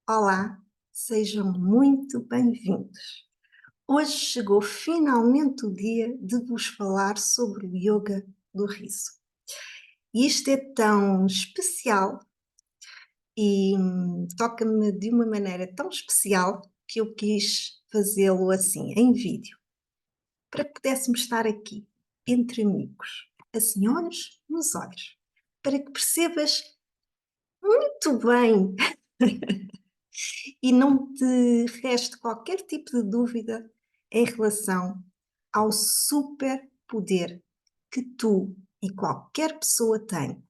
Olá, sejam muito bem-vindos. Hoje chegou finalmente o dia de vos falar sobre o yoga do riso. E isto é tão especial e toca-me de uma maneira tão especial que eu quis fazê-lo assim, em vídeo, para que pudéssemos estar aqui, entre amigos, assim, olhos nos olhos, para que percebas muito bem e não te reste qualquer tipo de dúvida em relação ao superpoder que tu e qualquer pessoa tem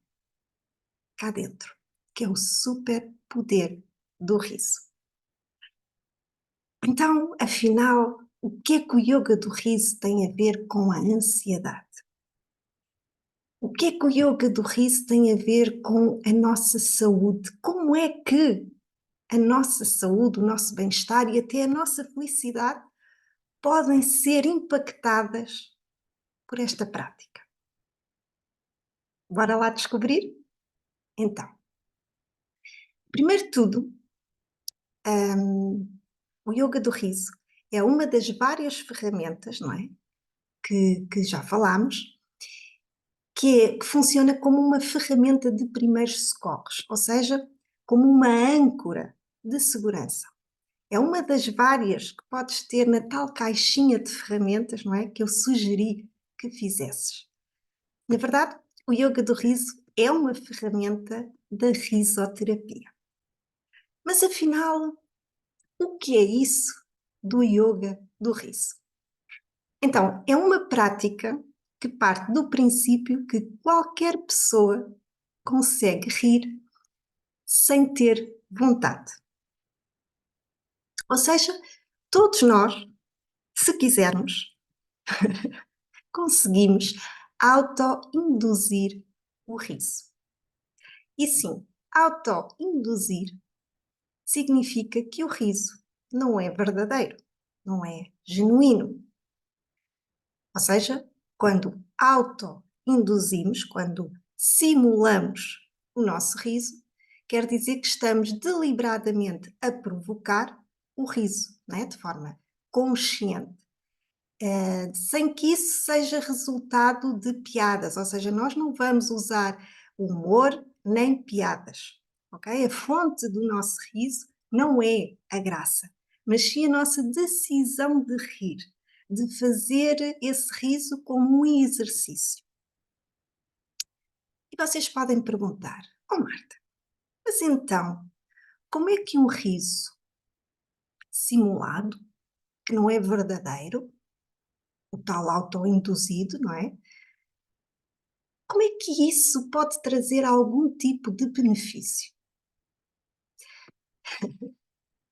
cá dentro, que é o superpoder do riso. Então, afinal, o que é que o yoga do riso tem a ver com a ansiedade? O que é que o yoga do riso tem a ver com a nossa saúde? Como é que a nossa saúde, o nosso bem-estar e até a nossa felicidade podem ser impactadas por esta prática? Bora lá descobrir? Então, primeiro de tudo, o yoga do riso é uma das várias ferramentas, não é? Que já falámos, que funciona como uma ferramenta de primeiros socorros, ou seja, como uma âncora de segurança. É uma das várias que podes ter na tal caixinha de ferramentas, não é? Que eu sugeri que fizesses. Na verdade, o yoga do riso é uma ferramenta da risoterapia. Mas afinal, o que é isso do yoga do riso? Então, é uma prática que parte do princípio que qualquer pessoa consegue rir sem ter vontade. Ou seja, todos nós, se quisermos, conseguimos auto-induzir o riso. E sim, auto-induzir significa que o riso não é verdadeiro, não é genuíno. Ou seja, quando auto-induzimos, quando simulamos o nosso riso, quer dizer que estamos deliberadamente a provocar o riso, né? De forma consciente, sem que isso seja resultado de piadas, ou seja, nós não vamos usar humor nem piadas, ok? A fonte do nosso riso não é a graça, mas sim a nossa decisão de rir, de fazer esse riso como um exercício. E vocês podem perguntar, oh Marta, mas então, como é que um riso simulado, que não é verdadeiro, o tal auto-induzido, não é? Como é que isso pode trazer algum tipo de benefício?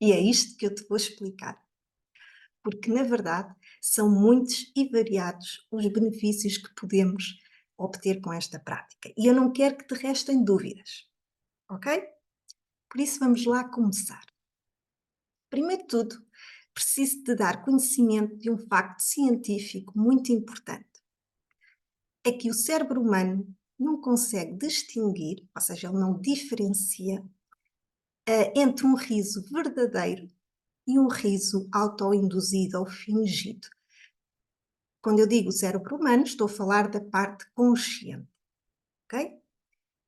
E é isto que eu te vou explicar. Porque, na verdade, são muitos e variados os benefícios que podemos obter com esta prática. E eu não quero que te restem dúvidas, ok? Por isso, vamos lá começar. Primeiro de tudo, preciso te dar conhecimento de um facto científico muito importante. É que o cérebro humano não consegue distinguir, ou seja, ele não diferencia entre um riso verdadeiro e um riso autoinduzido ou fingido. Quando eu digo cérebro humano, estou a falar da parte consciente, ok?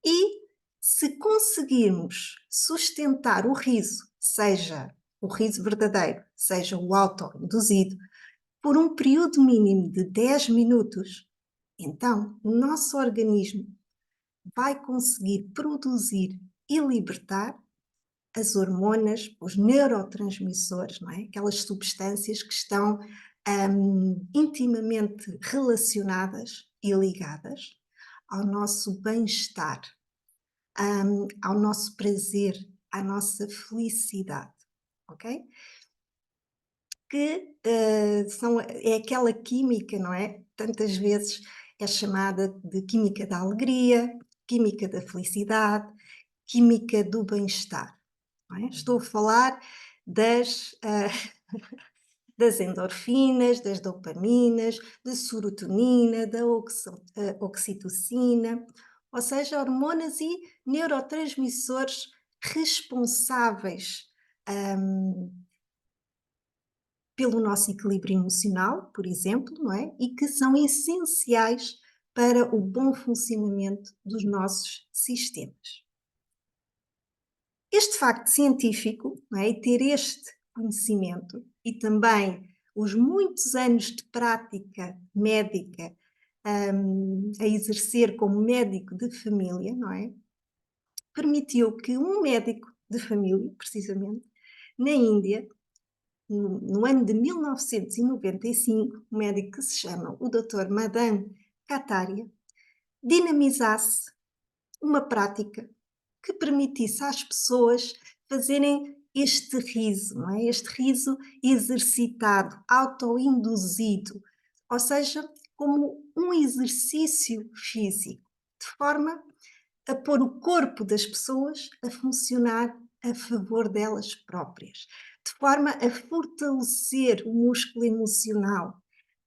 E se conseguirmos sustentar o riso, seja o riso verdadeiro, seja o autoinduzido, por um período mínimo de 10 minutos, então o nosso organismo vai conseguir produzir e libertar as hormonas, os neurotransmissores, não é? Aquelas substâncias que estão intimamente relacionadas e ligadas ao nosso bem-estar, ao nosso prazer, à nossa felicidade, ok? Que é aquela química, não é? Tantas vezes é chamada de química da alegria, química da felicidade, química do bem-estar. Não é? Estou a falar das endorfinas, das dopaminas, da serotonina, da oxitocina, ou seja, hormonas e neurotransmissores responsáveis pelo nosso equilíbrio emocional, por exemplo, não é? E que são essenciais para o bom funcionamento dos nossos sistemas. Este facto científico, não é? E ter este conhecimento e também os muitos anos de prática médica, a exercer como médico de família, não é? Permitiu que um médico de família, precisamente, na Índia, no ano de 1995, um médico que se chama o Dr. Madan Kataria, dinamizasse uma prática que permitisse às pessoas fazerem este riso, não é? Este riso exercitado, autoinduzido, ou seja, como um exercício físico, de forma a pôr o corpo das pessoas a funcionar a favor delas próprias, de forma a fortalecer o músculo emocional,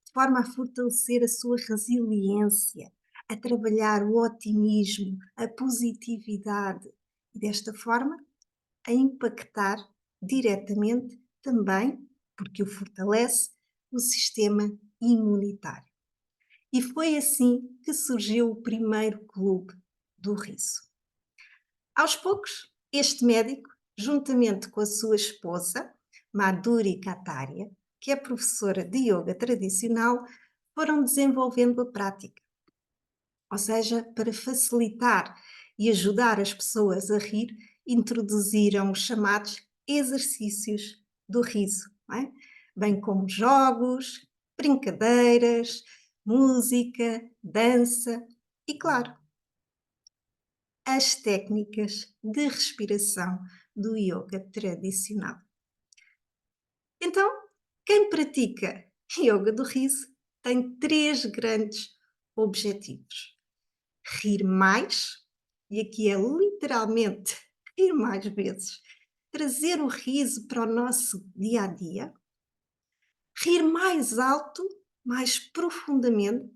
de forma a fortalecer a sua resiliência, a trabalhar o otimismo, a positividade e desta forma a impactar diretamente também, porque o fortalece, o sistema imunitário. E foi assim que surgiu o primeiro clube do riso. Aos poucos, este médico, juntamente com a sua esposa, Madhuri Kataria, que é professora de yoga tradicional, foram desenvolvendo a prática. Ou seja, para facilitar e ajudar as pessoas a rir, introduziram os chamados exercícios do riso, não é? Bem como jogos, brincadeiras, música, dança e, claro, as técnicas de respiração do yoga tradicional. Então, quem pratica yoga do riso tem três grandes objetivos: rir mais, e aqui é literalmente rir mais vezes, trazer o riso para o nosso dia a dia, rir mais alto, mais profundamente,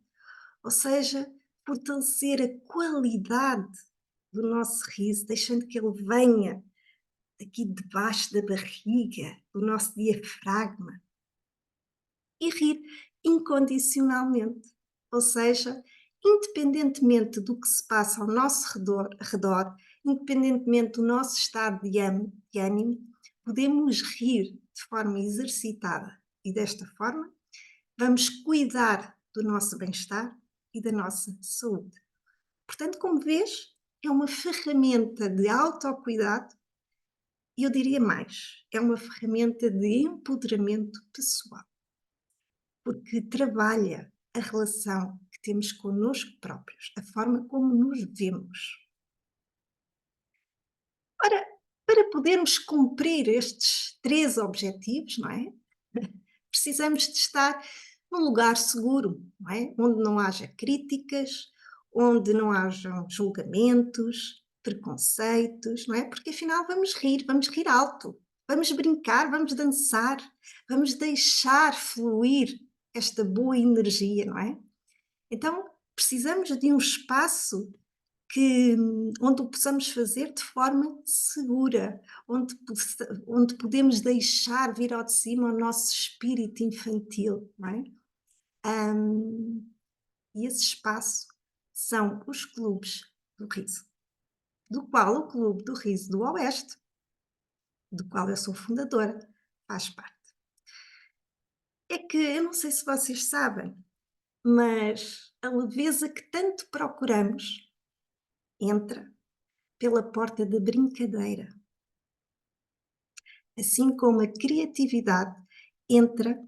ou seja, fortalecer a qualidade do nosso riso, deixando que ele venha aqui debaixo da barriga, do nosso diafragma, e rir incondicionalmente, ou seja, independentemente do que se passa ao nosso redor, independentemente do nosso estado de ânimo, podemos rir de forma exercitada e desta forma vamos cuidar do nosso bem-estar e da nossa saúde. Portanto, como vês, é uma ferramenta de autocuidado e eu diria mais, é uma ferramenta de empoderamento pessoal, porque trabalha a relação que temos connosco próprios, a forma como nos vemos. Ora, para podermos cumprir estes três objetivos, não é? Precisamos de estar num lugar seguro, não é? Onde não haja críticas, onde não hajam julgamentos, preconceitos, não é? Porque afinal vamos rir alto, vamos brincar, vamos dançar, vamos deixar fluir esta boa energia, não é? Então precisamos de um espaço onde o possamos fazer de forma segura, onde podemos deixar vir ao de cima o nosso espírito infantil, não é? E esse espaço são os clubes do riso, do qual o Clube do Riso do Oeste, do qual eu sou fundadora, faz parte. É que eu não sei se vocês sabem, mas a leveza que tanto procuramos entra pela porta da brincadeira, assim como a criatividade entra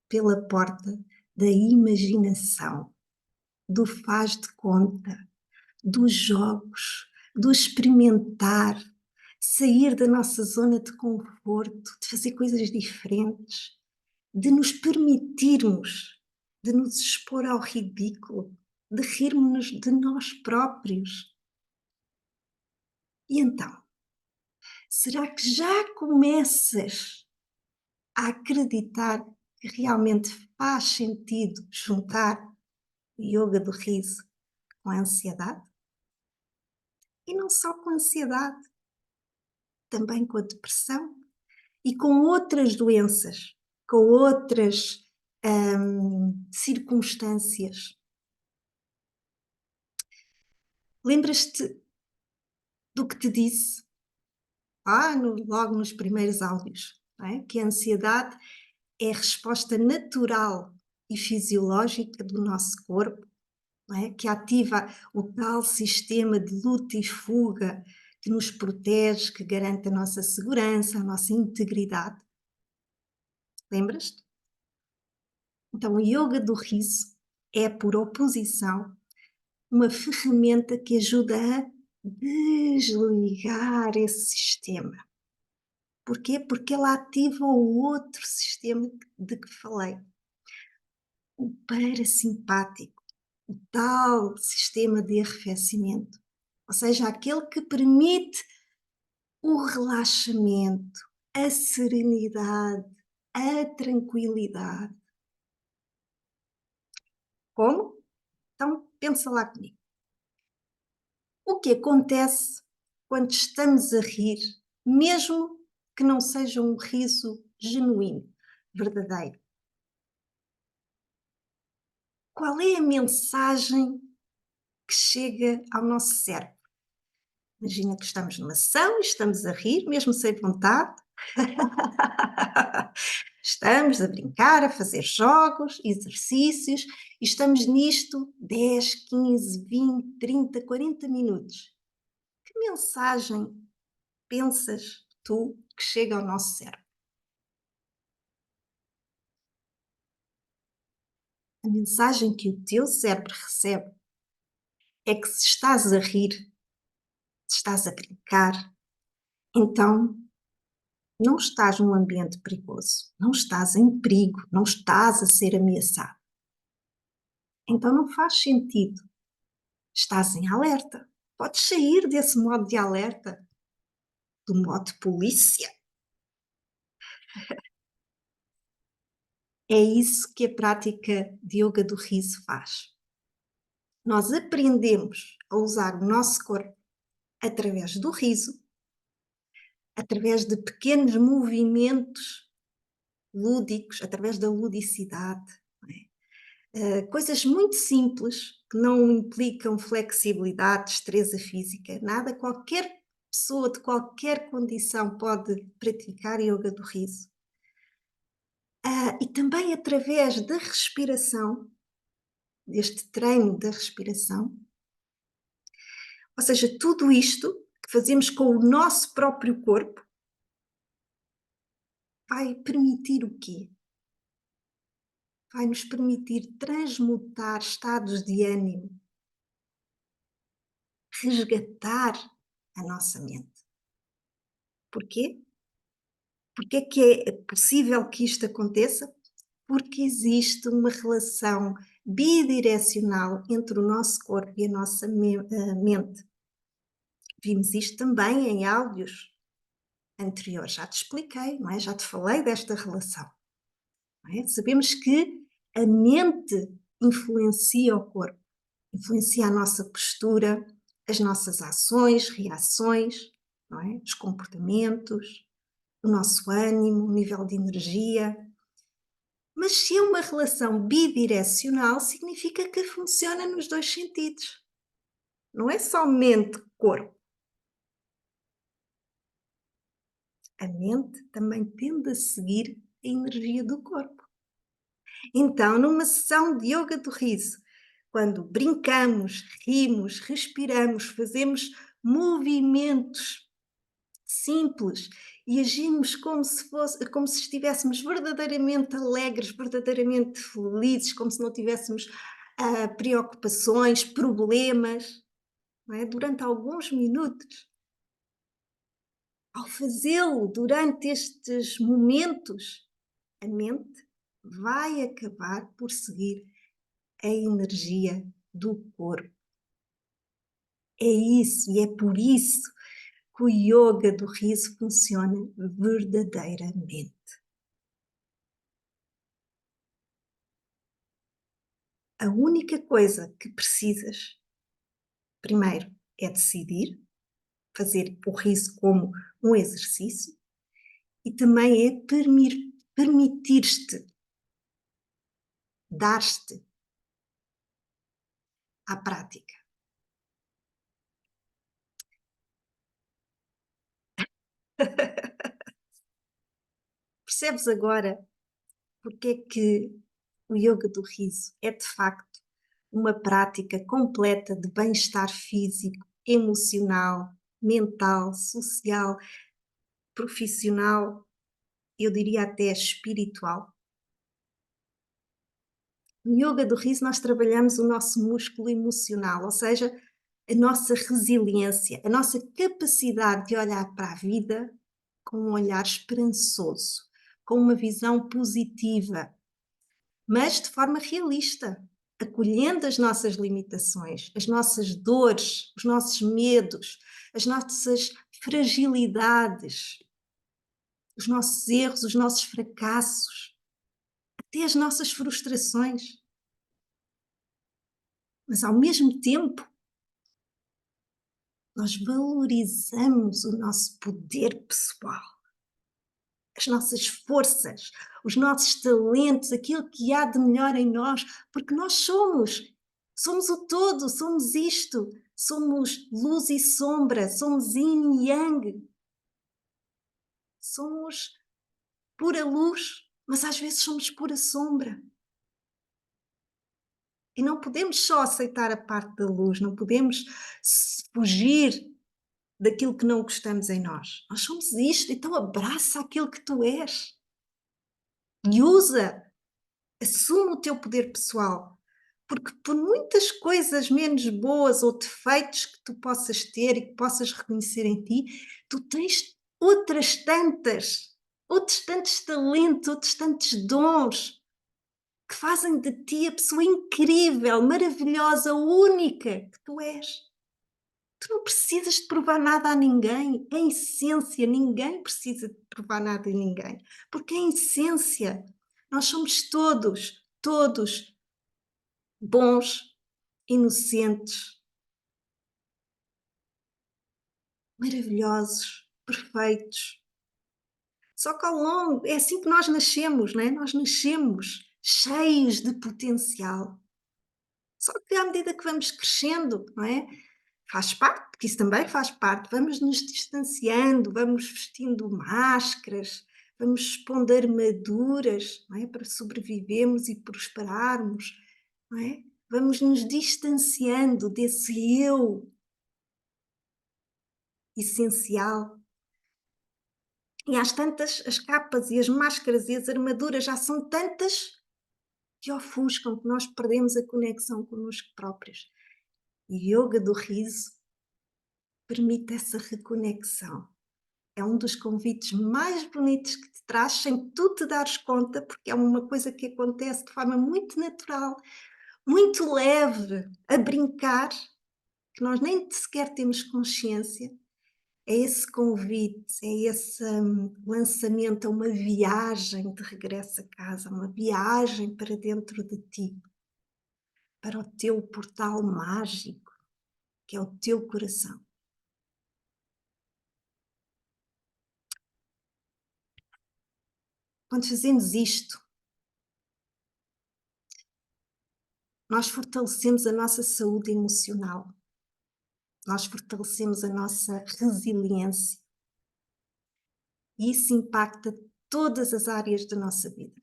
pela porta da imaginação, do faz de conta, dos jogos, do experimentar, sair da nossa zona de conforto, de fazer coisas diferentes, de nos permitirmos, de nos expor ao ridículo, de rirmos de nós próprios. E então, será que já começas a acreditar que realmente faz sentido juntar o yoga do riso com a ansiedade? E não só com a ansiedade, também com a depressão e com outras doenças, com outras circunstâncias. Lembras-te do que te disse logo nos primeiros áudios, não é? Que a ansiedade é a resposta natural e fisiológica do nosso corpo, não é? Que ativa o tal sistema de luta e fuga que nos protege, que garante a nossa segurança, a nossa integridade. Lembras-te? Então, o yoga do riso é, por oposição, uma ferramenta que ajuda a desligar esse sistema. Porquê? Porque ela ativa o outro sistema de que falei, o parasimpático, o tal sistema de arrefecimento, ou seja, aquele que permite o relaxamento, a serenidade, a tranquilidade. Como? Então, pensa lá comigo. O que acontece quando estamos a rir, mesmo que não seja um riso genuíno, verdadeiro? Qual é a mensagem que chega ao nosso cérebro? Imagina que estamos numa sessão e estamos a rir, mesmo sem vontade. Estamos a brincar, a fazer jogos, exercícios, e estamos nisto 10, 15, 20, 30, 40 minutos. Que mensagem pensas tu que chega ao nosso cérebro? A mensagem que o teu cérebro recebe é que se estás a rir, se estás a brincar, então não estás num ambiente perigoso, não estás em perigo, não estás a ser ameaçado. Então não faz sentido. Estás em alerta. Podes sair desse modo de alerta, do modo de polícia. É isso que a prática de yoga do riso faz. Nós aprendemos a usar o nosso corpo através do riso, através de pequenos movimentos lúdicos, através da ludicidade. Não é? Coisas muito simples que não implicam flexibilidade, destreza física, nada. Qualquer pessoa de qualquer condição pode praticar yoga do riso. E também através da respiração, deste treino da respiração, ou seja, tudo isto que fazemos com o nosso próprio corpo vai permitir o quê? Vai nos permitir transmutar estados de ânimo, resgatar a nossa mente. Porquê? Porque é que é possível que isto aconteça? Porque existe uma relação bidirecional entre o nosso corpo e a nossa mente. Vimos isto também em áudios anteriores, já te expliquei, não é? Já te falei desta relação. Não é? Sabemos que a mente influencia o corpo, influencia a nossa postura, as nossas ações, reações, não é? Os comportamentos, o nosso ânimo, o nível de energia. Mas se é uma relação bidirecional, significa que funciona nos dois sentidos. Não é só mente-corpo. A mente também tende a seguir a energia do corpo. Então, numa sessão de yoga do riso, quando brincamos, rimos, respiramos, fazemos movimentos simples e agimos como se estivéssemos verdadeiramente alegres, verdadeiramente felizes, como se não tivéssemos preocupações, problemas, não é? Durante alguns minutos. Ao fazê-lo durante estes momentos, a mente vai acabar por seguir a energia do corpo. É isso, e é por isso que o yoga do riso funciona verdadeiramente. A única coisa que precisas, primeiro, é decidir fazer o riso como um exercício, e também é permitir-te, dar-te à prática. Percebes agora porque é que o yoga do riso é de facto uma prática completa de bem-estar físico, emocional, mental, social, profissional, eu diria até espiritual. No yoga do riso nós trabalhamos o nosso músculo emocional, ou seja, a nossa resiliência, a nossa capacidade de olhar para a vida com um olhar esperançoso, com uma visão positiva, mas de forma realista, acolhendo as nossas limitações, as nossas dores, os nossos medos, as nossas fragilidades, os nossos erros, os nossos fracassos, até as nossas frustrações. Mas ao mesmo tempo, nós valorizamos o nosso poder pessoal, as nossas forças, os nossos talentos, aquilo que há de melhor em nós, porque nós somos o todo, somos isto, somos luz e sombra, somos yin e yang, somos pura luz, mas às vezes somos pura sombra. E não podemos só aceitar a parte da luz, não podemos fugir daquilo que não gostamos em nós. Nós somos isto, então abraça aquilo que tu és e usa, assume o teu poder pessoal. Porque por muitas coisas menos boas ou defeitos que tu possas ter e que possas reconhecer em ti, tu tens outros tantos talentos, outros tantos dons que fazem de ti a pessoa incrível, maravilhosa, única que tu és. Tu não precisas de provar nada a ninguém. Em essência, ninguém precisa de provar nada a ninguém. Porque em essência, nós somos todos bons, inocentes, maravilhosos, perfeitos. Só que ao longo, é assim que nós nascemos, não é? Nós nascemos cheios de potencial. Só que à medida que vamos crescendo, não é? Faz parte, porque isso também faz parte. Vamos nos distanciando, vamos vestindo máscaras, vamos expondo armaduras, não é? Para sobrevivermos e prosperarmos, não é? Vamos nos distanciando desse eu essencial. E às tantas, as capas e as máscaras e as armaduras já são tantas que ofuscam, que nós perdemos a conexão connosco próprios. E yoga do riso permite essa reconexão. É um dos convites mais bonitos que te traz, sem tu te dares conta, porque é uma coisa que acontece de forma muito natural, muito leve, a brincar, que nós nem sequer temos consciência. É esse convite, é esse lançamento a uma viagem de regresso a casa, uma viagem para dentro de ti, para o teu portal mágico, que é o teu coração. Quando fazemos isto, nós fortalecemos a nossa saúde emocional, nós fortalecemos a nossa resiliência e isso impacta todas as áreas da nossa vida.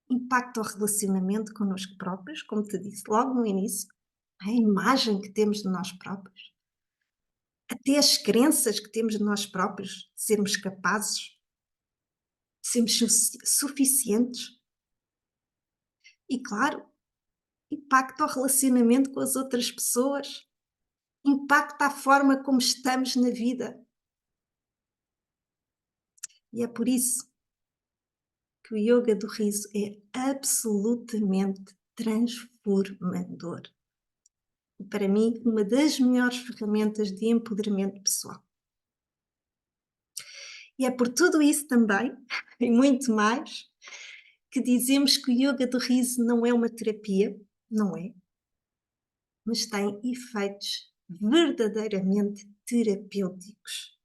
Impacta o relacionamento connosco próprios, como te disse logo no início, a imagem que temos de nós próprios, até as crenças que temos de nós próprios, de sermos capazes, de sermos suficientes. E claro, impacta o relacionamento com as outras pessoas, impacta a forma como estamos na vida. E é por isso que o yoga do riso é absolutamente transformador. E para mim, uma das melhores ferramentas de empoderamento pessoal. E é por tudo isso também, e muito mais, que dizemos que o yoga do riso não é uma terapia, não é, mas tem efeitos verdadeiramente terapêuticos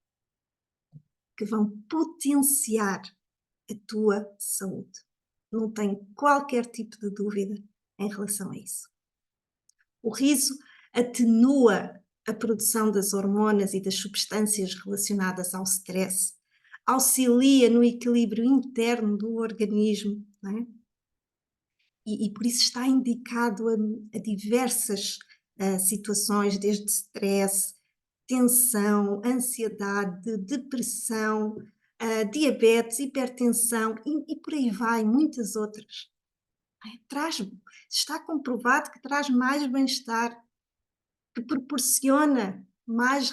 que vão potenciar a tua saúde. Não tenho qualquer tipo de dúvida em relação a isso. O riso atenua a produção das hormonas e das substâncias relacionadas ao stress, auxilia no equilíbrio interno do organismo, não é? E por isso está indicado a diversas situações, desde stress, tensão, ansiedade, depressão, diabetes, hipertensão e por aí vai, muitas outras. Traz, está comprovado que traz mais bem-estar, que proporciona mais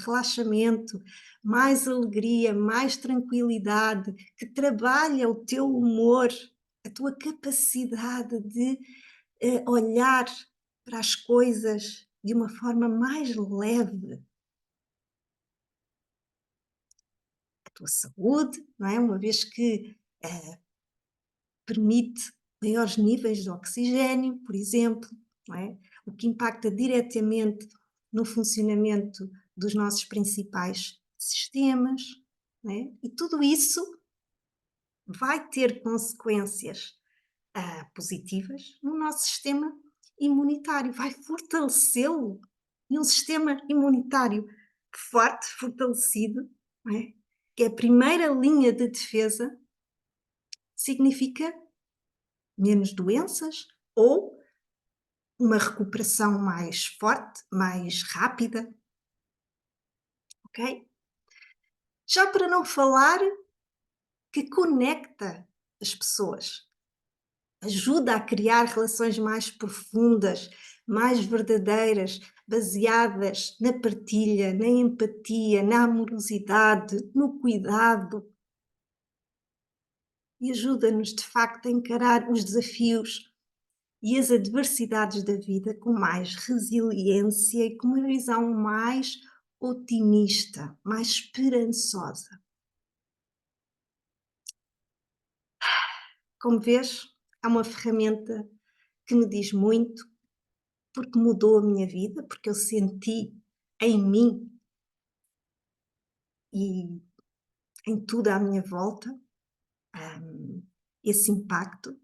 relaxamento, mais alegria, mais tranquilidade, que trabalha o teu humor, a tua capacidade de olhar para as coisas de uma forma mais leve. A tua saúde, não é? Uma vez que permite maiores níveis de oxigênio, por exemplo, não é? O que impacta diretamente no funcionamento dos nossos principais sistemas, não é? E tudo isso vai ter consequências positivas no nosso sistema imunitário, vai fortalecê-lo. E um sistema imunitário forte, fortalecido, não é? Que é a primeira linha de defesa, significa menos doenças ou uma recuperação mais forte, mais rápida, ok? Já para não falar que conecta as pessoas, ajuda a criar relações mais profundas, mais verdadeiras, baseadas na partilha, na empatia, na amorosidade, no cuidado, e ajuda-nos de facto a encarar os desafios e as adversidades da vida com mais resiliência e com uma visão mais otimista, mais esperançosa. Como vês, é uma ferramenta que me diz muito, porque mudou a minha vida, porque eu senti em mim e em tudo à minha volta esse impacto,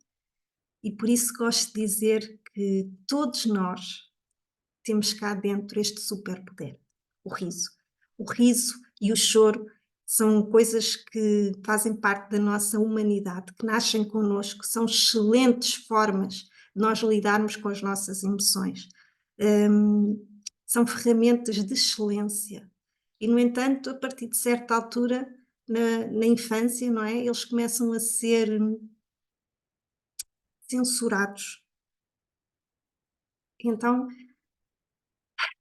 e por isso gosto de dizer que todos nós temos cá dentro este superpoder, o riso. O riso e o choro são coisas que fazem parte da nossa humanidade, que nascem connosco, são excelentes formas de nós lidarmos com as nossas emoções. Hum, São ferramentas de excelência. E, no entanto, a partir de certa altura, na infância, não é? Eles começam a ser censurados. Então,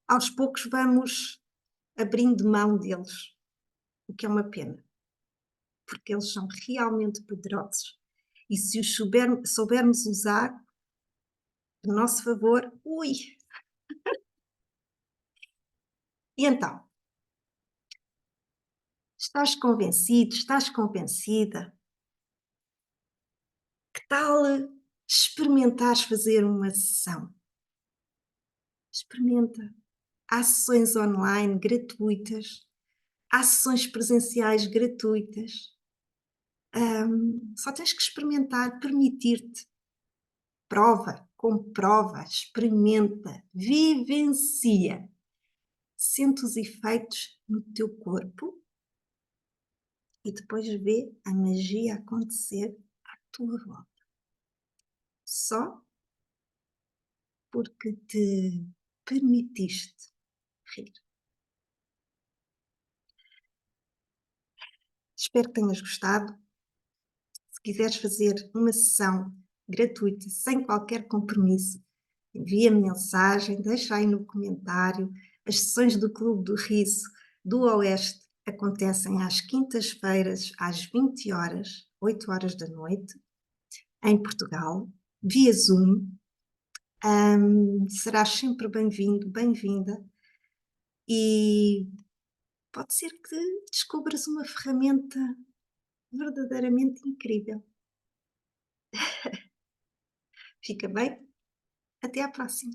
aos poucos, vamos abrindo mão deles, o que é uma pena, porque eles são realmente poderosos. E se os soubermos usar a nosso favor, ui! E então, estás convencido, estás convencida? Que tal experimentares fazer uma sessão? Experimenta. Há sessões online gratuitas, há sessões presenciais gratuitas. Só tens que experimentar, permitir-te. Prova, comprova, experimenta, vivencia. Sente os efeitos no teu corpo e depois vê a magia acontecer à tua volta. Só porque te permitiste rir. Espero que tenhas gostado. Se quiseres fazer uma sessão gratuita, sem qualquer compromisso, envia-me mensagem, deixa aí no comentário. As sessões do Clube do Riso do Oeste acontecem às quintas-feiras, às 20 horas, 8 horas da noite, em Portugal, via Zoom. Serás sempre bem-vindo, bem-vinda, e pode ser que descubras uma ferramenta verdadeiramente incrível. Fica bem? Até à próxima!